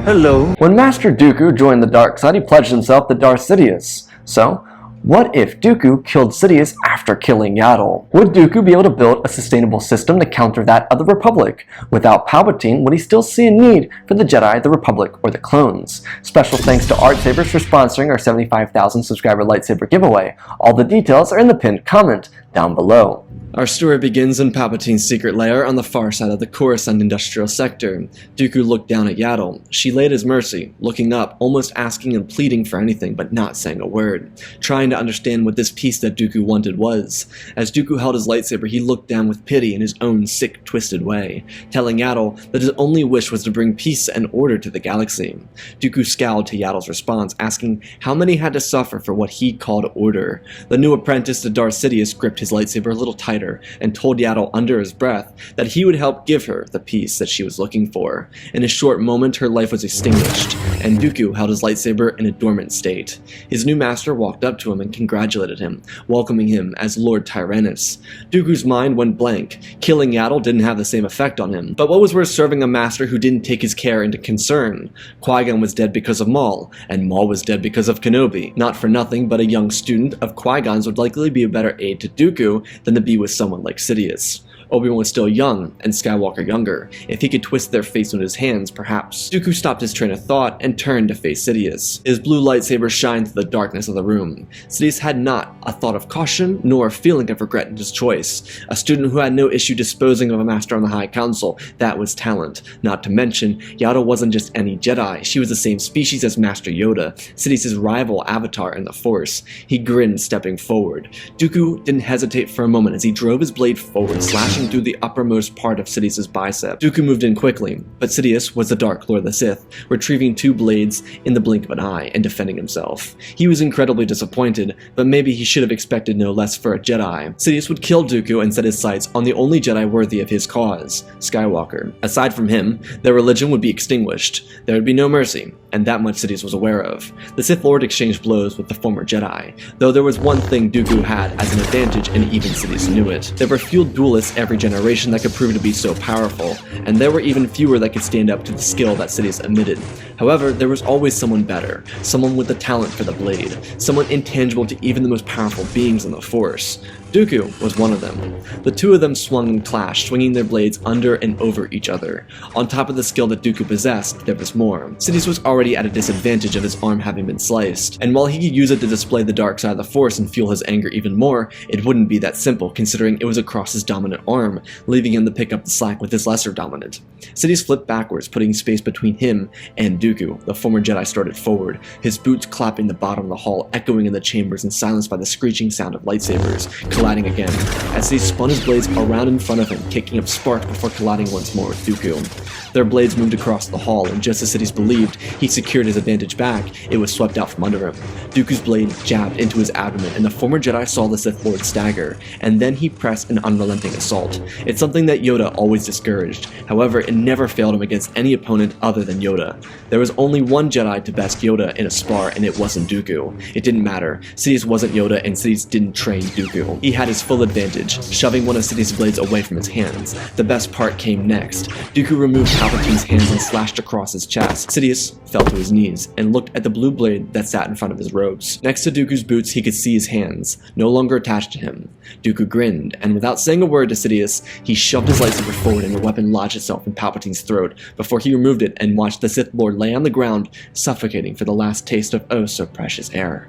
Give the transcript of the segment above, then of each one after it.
Hello. When Master Dooku joined the dark side, he pledged himself to Darth Sidious. So, what if Dooku killed Sidious after killing Yaddle? Would Dooku be able to build a sustainable system to counter that of the Republic? Without Palpatine, would he still see a need for the Jedi, the Republic, or the clones? Special thanks to Artsabers for sponsoring our 75,000 subscriber lightsaber giveaway. All the details are in the pinned comment down below. Our story begins in Palpatine's secret lair on the far side of the Coruscant industrial sector. Dooku looked down at Yaddle. She lay at his mercy, looking up, almost asking and pleading for anything but not saying a word, trying to understand what this piece that Dooku wanted was. As Dooku held his lightsaber, he looked down with pity in his own sick, twisted way, telling Yaddle that his only wish was to bring peace and order to the galaxy. Dooku scowled to Yaddle's response, asking how many had to suffer for what he called order. The new apprentice to Darth Sidious gripped his lightsaber a little tighter and told Yaddle under his breath that he would help give her the peace that she was looking for. In a short moment, her life was extinguished, and Dooku held his lightsaber in a dormant state. His new master walked up to him and congratulated him, welcoming him as Lord Tyrannus. Dooku's mind went blank. Killing Yaddle didn't have the same effect on him, but what was worth serving a master who didn't take his care into concern? Qui-Gon was dead because of Maul, and Maul was dead because of Kenobi. Not for nothing, but a young student of Qui-Gon's would likely be a better aid to Dooku than to be with someone like Sidious. Obi-Wan was still young, and Skywalker younger. If he could twist their fates with his hands, perhaps. Dooku stopped his train of thought and turned to face Sidious. His blue lightsaber shined through the darkness of the room. Sidious had not a thought of caution, nor a feeling of regret in his choice. A student who had no issue disposing of a master on the High Council, that was talent. Not to mention, Yaddle wasn't just any Jedi, she was the same species as Master Yoda, Sidious's rival avatar in the Force. He grinned, stepping forward. Dooku didn't hesitate for a moment as he drove his blade forward, slashing through the uppermost part of Sidious's bicep. Dooku moved in quickly, but Sidious was the Dark Lord of the Sith, retrieving two blades in the blink of an eye and defending himself. He was incredibly disappointed, but maybe he should have expected no less for a Jedi. Sidious would kill Dooku and set his sights on the only Jedi worthy of his cause, Skywalker. Aside from him, their religion would be extinguished. There would be no mercy, and that much Sidious was aware of. The Sith Lord exchanged blows with the former Jedi, though there was one thing Dooku had as an advantage, and even Sidious knew it. There were few duelists every generation that could prove to be so powerful, and there were even fewer that could stand up to the skill that Sidious emitted. However, there was always someone better, someone with the talent for the blade, someone intangible to even the most powerful beings in the Force. Dooku was one of them. The two of them swung and clashed, swinging their blades under and over each other. On top of the skill that Dooku possessed, there was more. Sidious was already at a disadvantage of his arm having been sliced, and while he could use it to display the dark side of the Force and fuel his anger even more, it wouldn't be that simple considering it was across his dominant arm, leaving him to pick up the slack with his lesser dominant. Sidious flipped backwards, putting space between him and Dooku. The former Jedi started forward, his boots clapping the bottom of the hall, echoing in the chambers and silenced by the screeching sound of lightsabers, colliding again, as they spun his blades around in front of him, kicking up sparks before colliding once more with Dooku. Their blades moved across the hall, and just as Sidious believed he secured his advantage back, it was swept out from under him. Dooku's blade jabbed into his abdomen, and the former Jedi saw the Sith Lord stagger, and then he pressed an unrelenting assault. It's something that Yoda always discouraged. However, it never failed him against any opponent other than Yoda. There was only one Jedi to best Yoda in a spar, and it wasn't Dooku. It didn't matter. Sidious wasn't Yoda, and Sidious didn't train Dooku. He had his full advantage, shoving one of Sidious's blades away from his hands. The best part came next. Dooku removed Palpatine's hands and slashed across his chest. Sidious fell to his knees and looked at the blue blade that sat in front of his robes. Next to Dooku's boots, he could see his hands, no longer attached to him. Dooku grinned, and without saying a word to Sidious, he shoved his lightsaber forward and the weapon lodged itself in Palpatine's throat before he removed it and watched the Sith Lord lay on the ground, suffocating for the last taste of oh so precious air.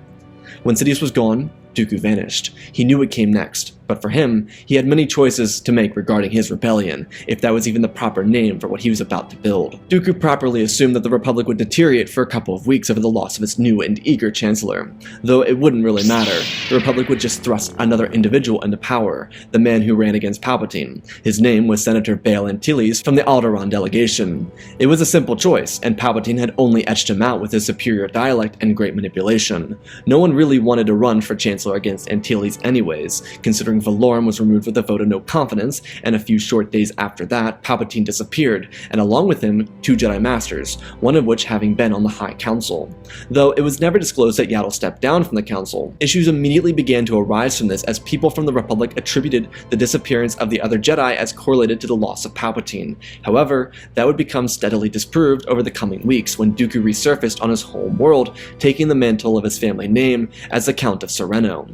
When Sidious was gone, Dooku vanished. He knew what came next, but for him, he had many choices to make regarding his rebellion, if that was even the proper name for what he was about to build. Dooku properly assumed that the Republic would deteriorate for a couple of weeks over the loss of its new and eager Chancellor. Though it wouldn't really matter, the Republic would just thrust another individual into power, the man who ran against Palpatine. His name was Senator Bail Antilles from the Alderaan delegation. It was a simple choice, and Palpatine had only etched him out with his superior dialect and great manipulation. No one really wanted to run for Chancellor against Antilles anyways, considering Ring Valorum was removed with a vote of no confidence, and a few short days after that, Palpatine disappeared, and along with him, 2 Jedi Masters, one of which having been on the High Council. Though it was never disclosed that Yaddle stepped down from the Council, issues immediately began to arise from this as people from the Republic attributed the disappearance of the other Jedi as correlated to the loss of Palpatine. However, that would become steadily disproved over the coming weeks when Dooku resurfaced on his home world, taking the mantle of his family name as the Count of Sereno.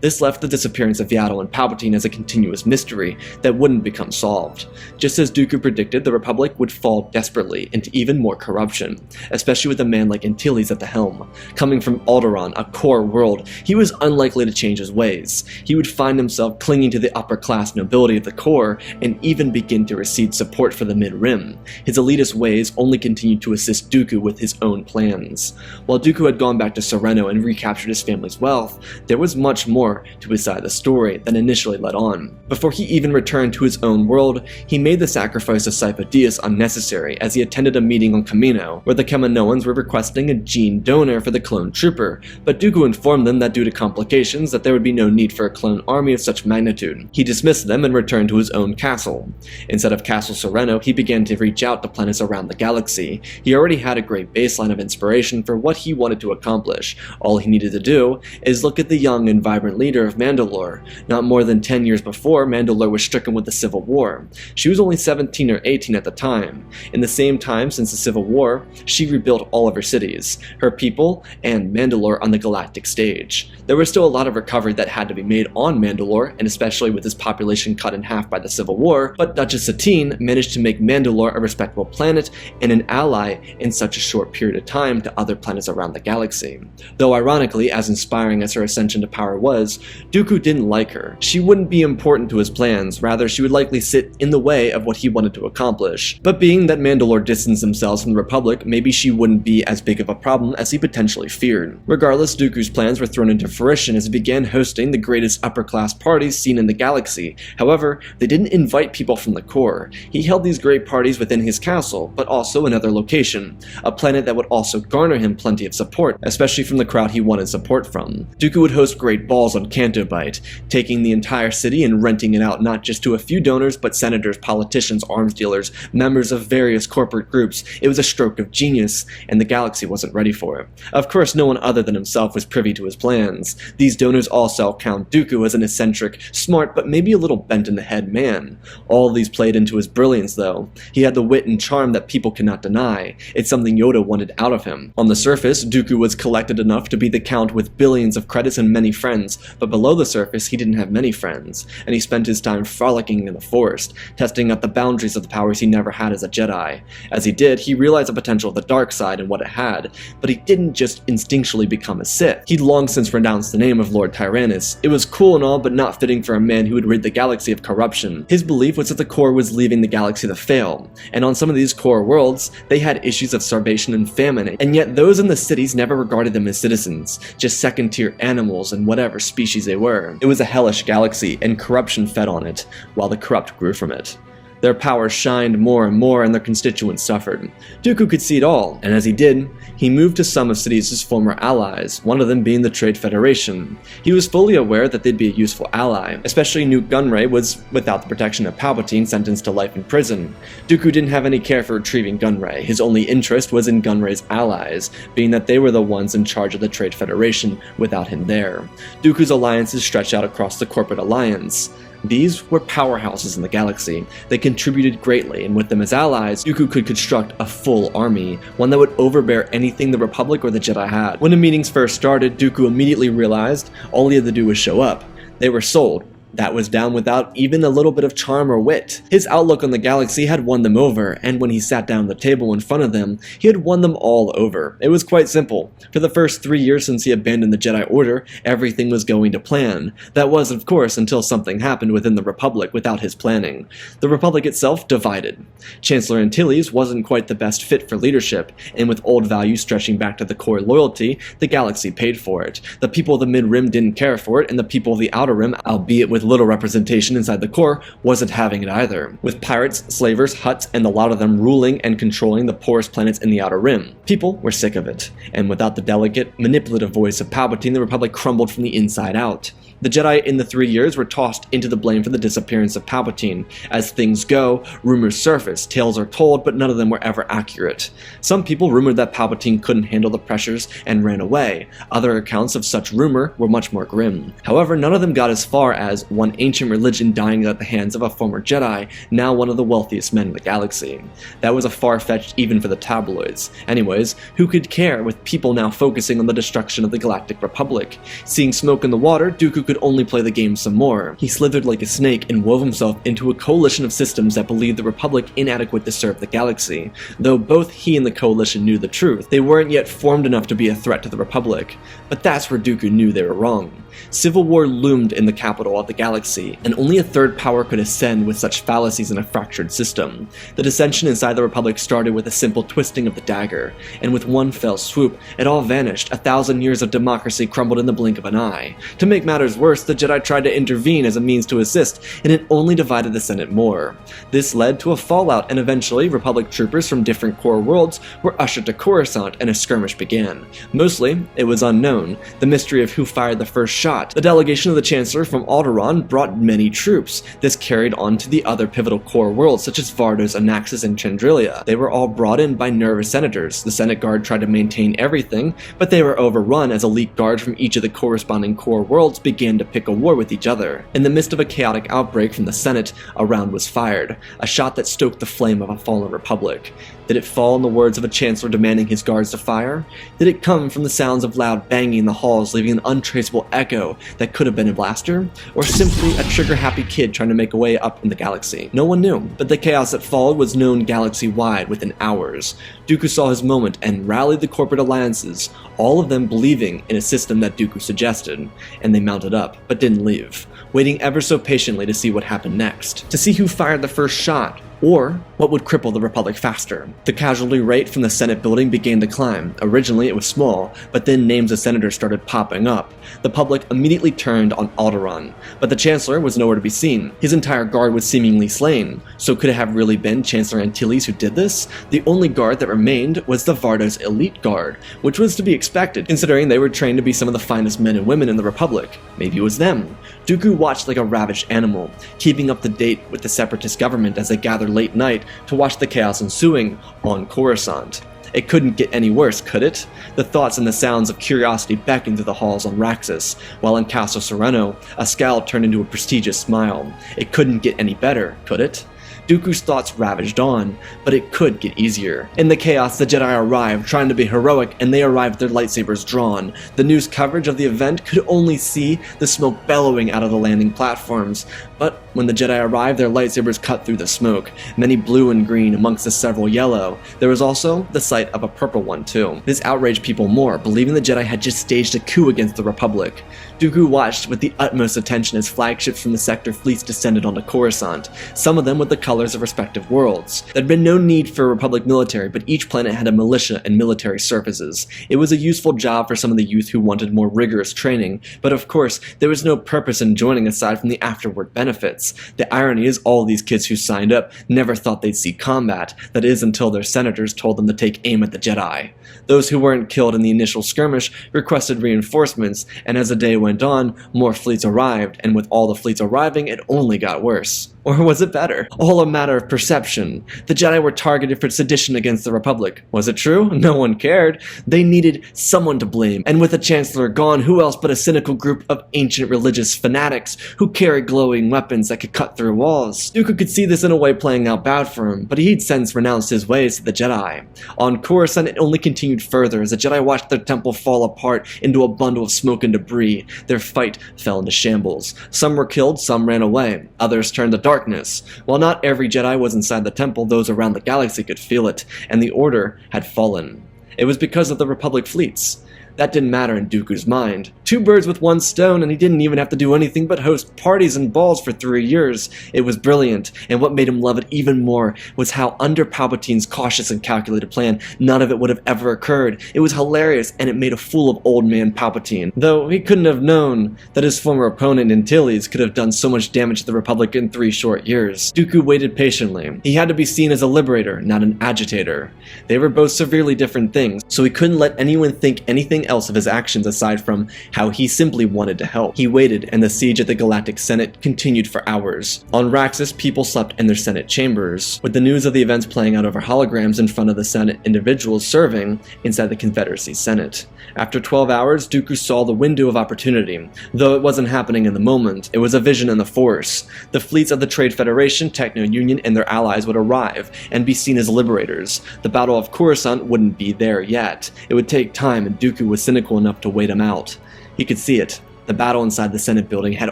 This left the disappearance of Yaddle and Palpatine as a continuous mystery that wouldn't become solved. Just as Dooku predicted, the Republic would fall desperately into even more corruption, especially with a man like Antilles at the helm. Coming from Alderaan, a core world, he was unlikely to change his ways. He would find himself clinging to the upper-class nobility of the core and even begin to receive support for the Mid-Rim. His elitist ways only continued to assist Dooku with his own plans. While Dooku had gone back to Sereno and recaptured his family's wealth, there was much more to his side of the story than initially led on. Before he even returned to his own world, he made the sacrifice of Sidious unnecessary as he attended a meeting on Kamino, where the Kaminoans were requesting a gene donor for the clone trooper, but Dooku informed them that due to complications that there would be no need for a clone army of such magnitude. He dismissed them and returned to his own castle. Instead of Castle Sereno, he began to reach out to planets around the galaxy. He already had a great baseline of inspiration for what he wanted to accomplish. All he needed to do is look at the young and vibrant leader of Mandalore. Not more than 10 years before, Mandalore was stricken with the Civil War. She was only 17 or 18 at the time. In the same time since the Civil War, she rebuilt all of her cities, her people, and Mandalore on the galactic stage. There was still a lot of recovery that had to be made on Mandalore, and especially with its population cut in half by the Civil War, but Duchess Satine managed to make Mandalore a respectable planet and an ally in such a short period of time to other planets around the galaxy. Though ironically, as inspiring as her ascension to power was, Dooku didn't like her. She wouldn't be important to his plans, rather she would likely sit in the way of what he wanted to accomplish. But being that Mandalore distanced themselves from the Republic, maybe she wouldn't be as big of a problem as he potentially feared. Regardless, Dooku's plans were thrown into fruition as he began hosting the greatest upper-class parties seen in the galaxy. However, they didn't invite people from the core. He held these great parties within his castle, but also another location, a planet that would also garner him plenty of support, especially from the crowd he wanted support from. Dooku would host great balls on Canto Bight, taking the entire city and renting it out not just to a few donors, but senators, politicians, arms dealers, members of various corporate groups. It was a stroke of genius, and the galaxy wasn't ready for it. Of course, no one other than himself was privy to his plans. These donors all saw Count Dooku as an eccentric, smart, but maybe a little bent in the head man. All of these played into his brilliance, though. He had the wit and charm that people cannot deny. It's something Yoda wanted out of him. On the surface, Dooku was collected enough to be the Count with billions of credits and many friends, but below the surface, he didn't have many friends, and he spent his time frolicking in the forest, testing out the boundaries of the powers he never had as a Jedi. As he did, he realized the potential of the dark side and what it had, but he didn't just instinctually become a Sith. He'd long since renounced the name of Lord Tyrannus. It was cool and all, but not fitting for a man who would rid the galaxy of corruption. His belief was that the core was leaving the galaxy to fail, and on some of these core worlds, they had issues of starvation and famine, and yet those in the cities never regarded them as citizens, just second-tier animals and whatever species they were. It was a hellish galaxy, and corruption fed on it, while the corrupt grew from it. Their power shined more and more, and their constituents suffered. Dooku could see it all, and as he did, he moved to some of Sidious's former allies, one of them being the Trade Federation. He was fully aware that they'd be a useful ally, especially Nute Gunray was without the protection of Palpatine, sentenced to life in prison. Dooku didn't have any care for retrieving Gunray. His only interest was in Gunray's allies, being that they were the ones in charge of the Trade Federation without him there. Dooku's alliances stretched out across the corporate alliance. These were powerhouses in the galaxy. They contributed greatly, and with them as allies, Dooku could construct a full army, one that would overbear anything the Republic or the Jedi had. When the meetings first started, Dooku immediately realized all he had to do was show up. They were sold. That was down without even a little bit of charm or wit. His outlook on the galaxy had won them over, and when he sat down at the table in front of them, he had won them all over. It was quite simple. For the first 3 years since he abandoned the Jedi Order, everything was going to plan. That was, of course, until something happened within the Republic without his planning. The Republic itself divided. Chancellor Antilles wasn't quite the best fit for leadership, and with old values stretching back to the core loyalty, the galaxy paid for it. The people of the Mid-Rim didn't care for it, and the people of the Outer Rim, albeit with little representation inside the core, wasn't having it either. With pirates, slavers, Hutts, and a lot of them ruling and controlling the poorest planets in the Outer Rim. People were sick of it, and without the delicate, manipulative voice of Palpatine, the Republic crumbled from the inside out. The Jedi in the 3 years were tossed into the blame for the disappearance of Palpatine. As things go, rumors surface, tales are told, but none of them were ever accurate. Some people rumored that Palpatine couldn't handle the pressures and ran away. Other accounts of such rumor were much more grim. However, none of them got as far as one ancient religion dying at the hands of a former Jedi, now one of the wealthiest men in the galaxy. That was a far-fetched even for the tabloids. Anyways, who could care with people now focusing on the destruction of the Galactic Republic? Seeing smoke in the water, Dooku could only play the game some more. He slithered like a snake and wove himself into a coalition of systems that believed the Republic inadequate to serve the galaxy. Though both he and the coalition knew the truth, they weren't yet formed enough to be a threat to the Republic. But that's where Dooku knew they were wrong. Civil war loomed in the capital of the galaxy, and only a third power could ascend with such fallacies in a fractured system. The dissension inside the Republic started with a simple twisting of the dagger, and with one fell swoop, it all vanished. 1,000 years of democracy crumbled in the blink of an eye. To make matters worse, the Jedi tried to intervene as a means to assist, and it only divided the Senate more. This led to a fallout, and eventually Republic troopers from different core worlds were ushered to Coruscant, and a skirmish began. Mostly, it was unknown, the mystery of who fired the first shot. The delegation of the Chancellor from Alderaan brought many troops. This carried on to the other pivotal core worlds such as Vardos, Anaxes, and Chandrilia. They were all brought in by nervous senators. The Senate Guard tried to maintain everything, but they were overrun as elite guards from each of the corresponding core worlds began to pick a war with each other. In the midst of a chaotic outbreak from the Senate, a round was fired, a shot that stoked the flame of a fallen republic. Did it fall in the words of a chancellor demanding his guards to fire? Did it come from the sounds of loud banging in the halls, leaving an untraceable echo that could have been a blaster? Or simply a trigger-happy kid trying to make a way up in the galaxy? No one knew, but the chaos that followed was known galaxy-wide within hours. Dooku saw his moment and rallied the corporate alliances, all of them believing in a system that Dooku suggested, and they mounted up, but didn't leave, waiting ever so patiently to see what happened next, to see who fired the first shot, or what would cripple the Republic faster. The casualty rate from the Senate building began to climb. Originally it was small, but then names of senators started popping up. The public immediately turned on Alderaan, but the Chancellor was nowhere to be seen. His entire guard was seemingly slain. So could it have really been Chancellor Antilles who did this? The only guard that remained was the Vardos Elite Guard, which was to be expected, considering they were trained to be some of the finest men and women in the Republic. Maybe it was them. Dooku watched like a ravaged animal, keeping up to date with the separatist government as they gathered late night to watch the chaos ensuing on Coruscant. It couldn't get any worse, could it? The thoughts and the sounds of curiosity beckoned through the halls on Raxus, while in Castle Sereno, a scowl turned into a prestigious smile. It couldn't get any better, could it? Dooku's thoughts ravaged on, but it could get easier. In the chaos, the Jedi arrived, trying to be heroic, and they arrived with their lightsabers drawn. The news coverage of the event could only see the smoke bellowing out of the landing platforms, but when the Jedi arrived, their lightsabers cut through the smoke, many blue and green amongst the several yellow. There was also the sight of a purple one too. This outraged people more, believing the Jedi had just staged a coup against the Republic. Dooku watched with the utmost attention as flagships from the sector fleets descended onto Coruscant, some of them with the colors of respective worlds. There'd been no need for a Republic military, but each planet had a militia and military services. It was a useful job for some of the youth who wanted more rigorous training, but of course, there was no purpose in joining aside from the afterward benefits. The irony is all these kids who signed up never thought they'd see combat, that is until their senators told them to take aim at the Jedi. Those who weren't killed in the initial skirmish requested reinforcements, and as the day went on, more fleets arrived, and with all the fleets arriving, it only got worse. Or was it better? All a matter of perception. The Jedi were targeted for sedition against the Republic. Was it true? No one cared. They needed someone to blame, and with the Chancellor gone, who else but a cynical group of ancient religious fanatics who carried glowing weapons that could cut through walls? Dooku could see this in a way playing out bad for him, but he'd since renounced his ways to the Jedi. On Coruscant, it only continued further as the Jedi watched their temple fall apart into a bundle of smoke and debris. Their fight fell into shambles. Some were killed, some ran away. Others turned to darkness. While not every Jedi was inside the temple, those around the galaxy could feel it, and the Order had fallen. It was because of the Republic fleets. That didn't matter in Dooku's mind. 2 birds with 1 stone, and he didn't even have to do anything but host parties and balls for 3 years. It was brilliant, and what made him love it even more was how under Palpatine's cautious and calculated plan, none of it would have ever occurred. It was hilarious, and it made a fool of old man Palpatine. Though he couldn't have known that his former opponent Antilles could have done so much damage to the Republic in 3 short years. Dooku waited patiently. He had to be seen as a liberator, not an agitator. They were both severely different things, so he couldn't let anyone think anything nothing else of his actions aside from how he simply wanted to help. He waited, and the siege at the Galactic Senate continued for hours. On Raxus, people slept in their Senate chambers, with the news of the events playing out over holograms in front of the Senate individuals serving inside the Confederacy Senate. After 12 hours, Dooku saw the window of opportunity. Though it wasn't happening in the moment, it was a vision in the Force. The fleets of the Trade Federation, Techno-Union, and their allies would arrive and be seen as liberators. The Battle of Coruscant wouldn't be there yet. It would take time, and Dooku was cynical enough to wait him out. He could see it. The battle inside the Senate building had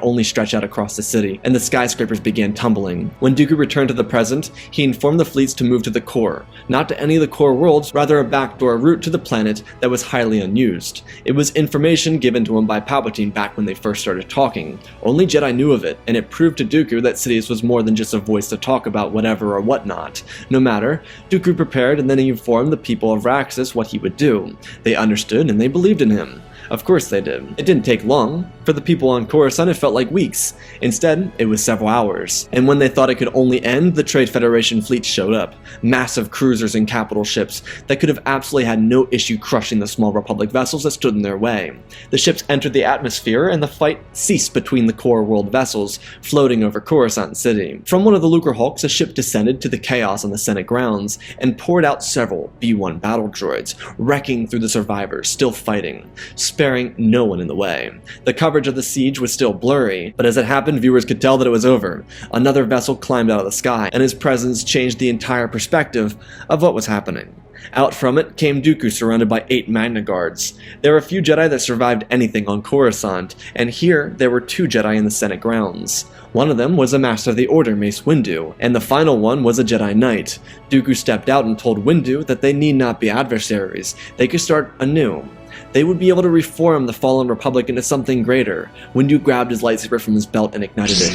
only stretched out across the city, and the skyscrapers began tumbling. When Dooku returned to the present, he informed the fleets to move to the core. Not to any of the core worlds, rather a backdoor route to the planet that was highly unused. It was information given to him by Palpatine back when they first started talking. Only Jedi knew of it, and it proved to Dooku that Sidious was more than just a voice to talk about whatever or whatnot. No matter, Dooku prepared, and then he informed the people of Raxus what he would do. They understood, and they believed in him. Of course they did. It didn't take long. For the people on Coruscant, it felt like weeks. Instead, it was several hours. And when they thought it could only end, the Trade Federation fleet showed up. Massive cruisers and capital ships that could have absolutely had no issue crushing the small Republic vessels that stood in their way. The ships entered the atmosphere, and the fight ceased between the core world vessels floating over Coruscant City. From one of the Lucre Hulks, a ship descended to the chaos on the Senate grounds and poured out several B-1 battle droids, wrecking through the survivors, still fighting, sparing no one in the way. The coverage of the siege was still blurry, but as it happened, viewers could tell that it was over. Another vessel climbed out of the sky, and his presence changed the entire perspective of what was happening. Out from it came Dooku, surrounded by 8 Magna Guards. There were a few Jedi that survived anything on Coruscant, and here there were 2 Jedi in the Senate grounds. One of them was a Master of the Order, Mace Windu, and the final one was a Jedi Knight. Dooku stepped out and told Windu that they need not be adversaries. They could start anew. They would be able to reform the fallen Republic into something greater. Windu grabbed his lightsaber from his belt and ignited it.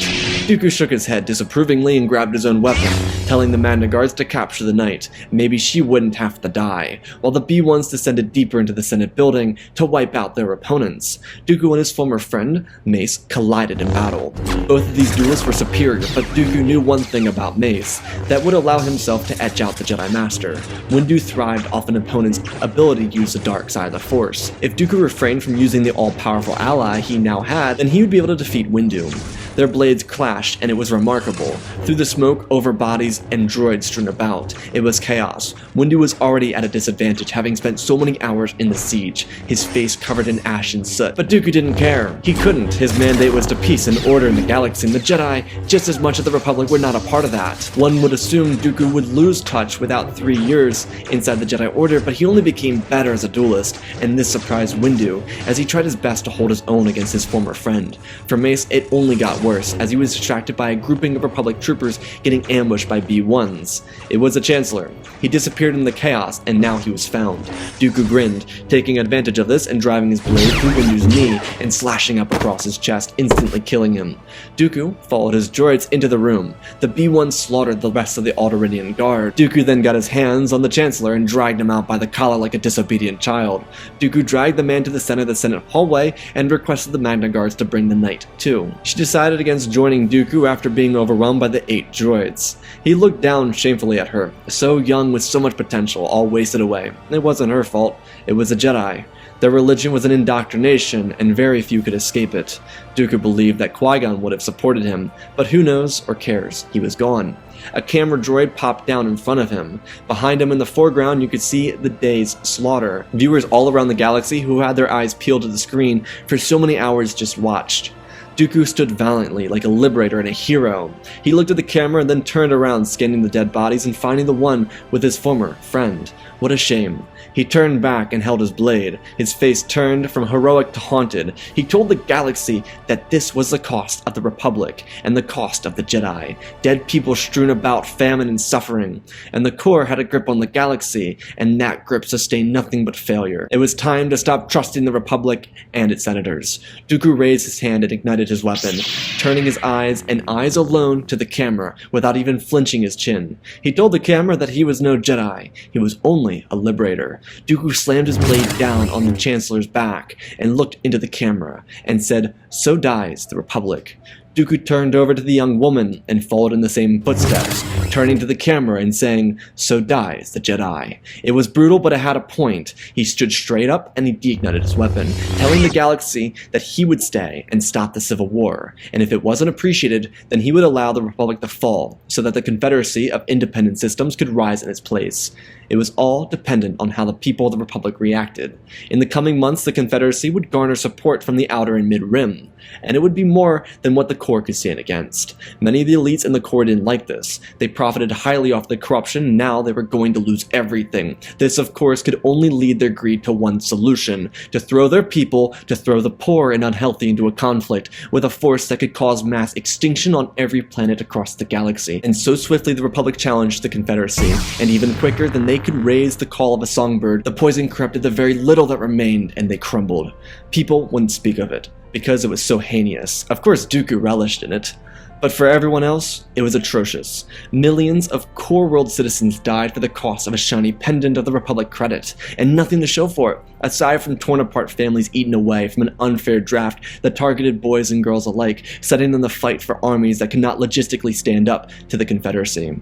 Dooku shook his head disapprovingly and grabbed his own weapon, telling the Magna Guards to capture the Knight. Maybe she wouldn't have to die, while the B-1s descended deeper into the Senate building to wipe out their opponents. Dooku and his former friend, Mace, collided in battle. Both of these duelists were superior, but Dooku knew one thing about Mace that would allow himself to etch out the Jedi Master. Windu thrived off an opponent's ability to use the dark side of the Force. If Dooku refrained from using the all-powerful ally he now had, then he would be able to defeat Windu. Their blades clashed, and it was remarkable. Through the smoke, over bodies, and droids strewn about, it was chaos. Windu was already at a disadvantage, having spent so many hours in the siege, his face covered in ash and soot. But Dooku didn't care. He couldn't. His mandate was to peace and order in the galaxy, and the Jedi, just as much as the Republic, were not a part of that. One would assume Dooku would lose touch without 3 years inside the Jedi Order, but he only became better as a duelist, and this surprised Windu, as he tried his best to hold his own against his former friend. For Mace, it only got worse, as he was distracted by a grouping of Republic troopers getting ambushed by B-1s. It was the Chancellor. He disappeared in the chaos, and now he was found. Dooku grinned, taking advantage of this and driving his blade through Windu's knee and slashing up across his chest, instantly killing him. Dooku followed his droids into the room. The B-1s slaughtered the rest of the Alderaanian Guard. Dooku then got his hands on the Chancellor and dragged him out by the collar like a disobedient child. Dooku dragged the man to the center of the Senate hallway and requested the Magna Guards to bring the Knight too. She decided against joining Dooku after being overwhelmed by the 8 droids. He looked down shamefully at her, so young with so much potential, all wasted away. It wasn't her fault, it was the Jedi. Their religion was an indoctrination, and very few could escape it. Dooku believed that Qui-Gon would have supported him, but who knows or cares? He was gone. A camera droid popped down in front of him. Behind him in the foreground, you could see the day's slaughter. Viewers all around the galaxy who had their eyes peeled to the screen for so many hours just watched. Dooku stood valiantly, like a liberator and a hero. He looked at the camera and then turned around, scanning the dead bodies and finding the one with his former friend. What a shame. He turned back and held his blade. His face turned from heroic to haunted. He told the galaxy that this was the cost of the Republic and the cost of the Jedi. Dead people strewn about, famine and suffering. And the core had a grip on the galaxy, and that grip sustained nothing but failure. It was time to stop trusting the Republic and its senators. Dooku raised his hand and ignited his weapon, turning his eyes and eyes alone to the camera without even flinching his chin. He told the camera that he was no Jedi. He was only a liberator. Dooku slammed his blade down on the Chancellor's back and looked into the camera and said, "So dies the Republic." Dooku turned over to the young woman and followed in the same footsteps, turning to the camera and saying, "So dies the Jedi." It was brutal, but it had a point. He stood straight up and he deignited his weapon, telling the galaxy that he would stay and stop the Civil War, and if it wasn't appreciated, then he would allow the Republic to fall, so that the Confederacy of independent systems could rise in its place. It was all dependent on how the people of the Republic reacted. In the coming months, the Confederacy would garner support from the Outer and Mid-Rim, and it would be more than what the core could stand against. Many of the elites in the core didn't like this. They profited highly off the corruption, and now they were going to lose everything. This, of course, could only lead their greed to one solution: to throw their people, to throw the poor and unhealthy into a conflict with a force that could cause mass extinction on every planet across the galaxy. And so swiftly the Republic challenged the Confederacy, and even quicker than they could raise the call of a songbird, the poison corrupted the very little that remained, and they crumbled. People wouldn't speak of it, because it was so heinous. Of course, Dooku relished in it. But for everyone else, it was atrocious. Millions of core world citizens died for the cost of a shiny pendant of the Republic credit, and nothing to show for it, aside from torn apart families eaten away from an unfair draft that targeted boys and girls alike, setting them to fight for armies that could not logistically stand up to the Confederacy.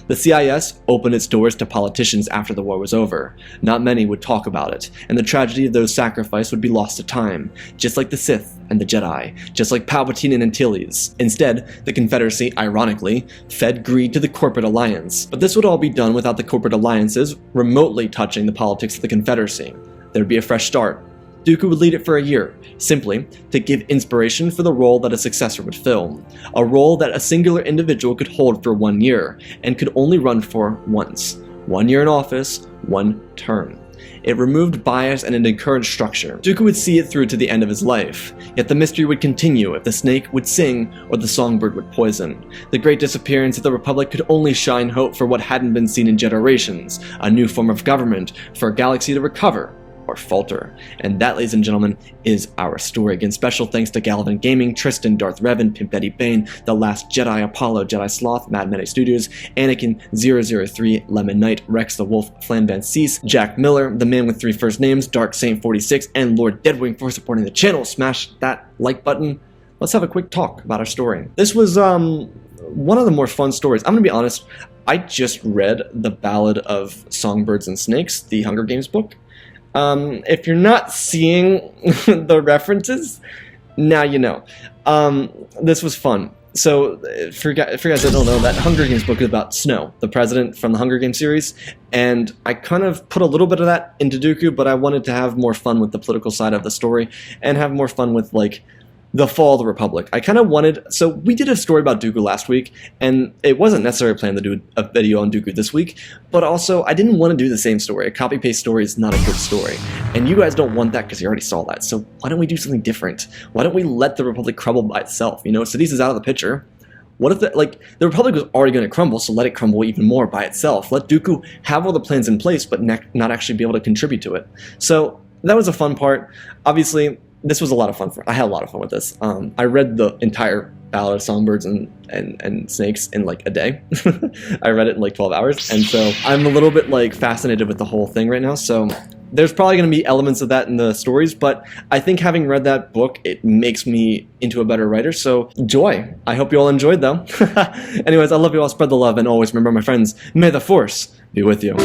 The CIS opened its doors to politicians after the war was over. Not many would talk about it, and the tragedy of those sacrificed would be lost to time, just like the Sith and the Jedi, just like Palpatine and Antilles. Instead, the Confederacy, ironically, fed greed to the corporate alliance. But this would all be done without the corporate alliances remotely touching the politics of the Confederacy. There would be a fresh start. Dooku would lead it for a year, simply to give inspiration for the role that a successor would fill. A role that a singular individual could hold for 1 year, and could only run for once. 1 year in office, 1 term. It removed bias and it encouraged structure. Dooku would see it through to the end of his life, yet the mystery would continue if the snake would sing or the songbird would poison. The great disappearance of the Republic could only shine hope for what hadn't been seen in generations, a new form of government, for a galaxy to recover or falter. And that, ladies and gentlemen, is our story. Again, special thanks to Galvin Gaming, Tristan, Darth Revan, Pimpetti Bane, The Last Jedi, Apollo, Jedi Sloth, Mad Medic Studios, Anakin 003, Lemon Knight, Rex the Wolf, Flan Van Cease, Jack Miller, The Man with 3 First Names, Dark Saint 46, and Lord Deadwing for supporting the channel. Smash that like button. Let's have a quick talk about our story. This was one of the more fun stories. I'm gonna be honest, I just read The Ballad of Songbirds and Snakes, the Hunger Games book. If you're not seeing the references, now you know. This was fun. So, for guys that don't know, that Hunger Games book is about Snow, the president from the Hunger Games series, and I kind of put a little bit of that into Dooku, but I wanted to have more fun with the political side of the story, and have more fun with, like, the fall of the Republic. I kind of wanted, so we did a story about Dooku last week, and it wasn't necessarily planned to do a video on Dooku this week, but also I didn't want to do the same story. A copy-paste story is not a good story, and you guys don't want that because you already saw that, so why don't we do something different? Why don't we let the Republic crumble by itself? You know, Sidious is out of the picture. What if the Republic was already going to crumble, so let it crumble even more by itself. Let Dooku have all the plans in place, but not actually be able to contribute to it. So that was a fun part. Obviously, this was a lot of fun. I had a lot of fun with this. I read the entire Ballad of Songbirds and Snakes in like a day. I read it in like 12 hours, and so I'm a little bit like fascinated with the whole thing right now. So there's probably going to be elements of that in the stories, but I think having read that book, it makes me into a better writer. So joy. I hope you all enjoyed though. Anyways, I love you all. Spread the love, and always remember, my friends, may the Force be with you.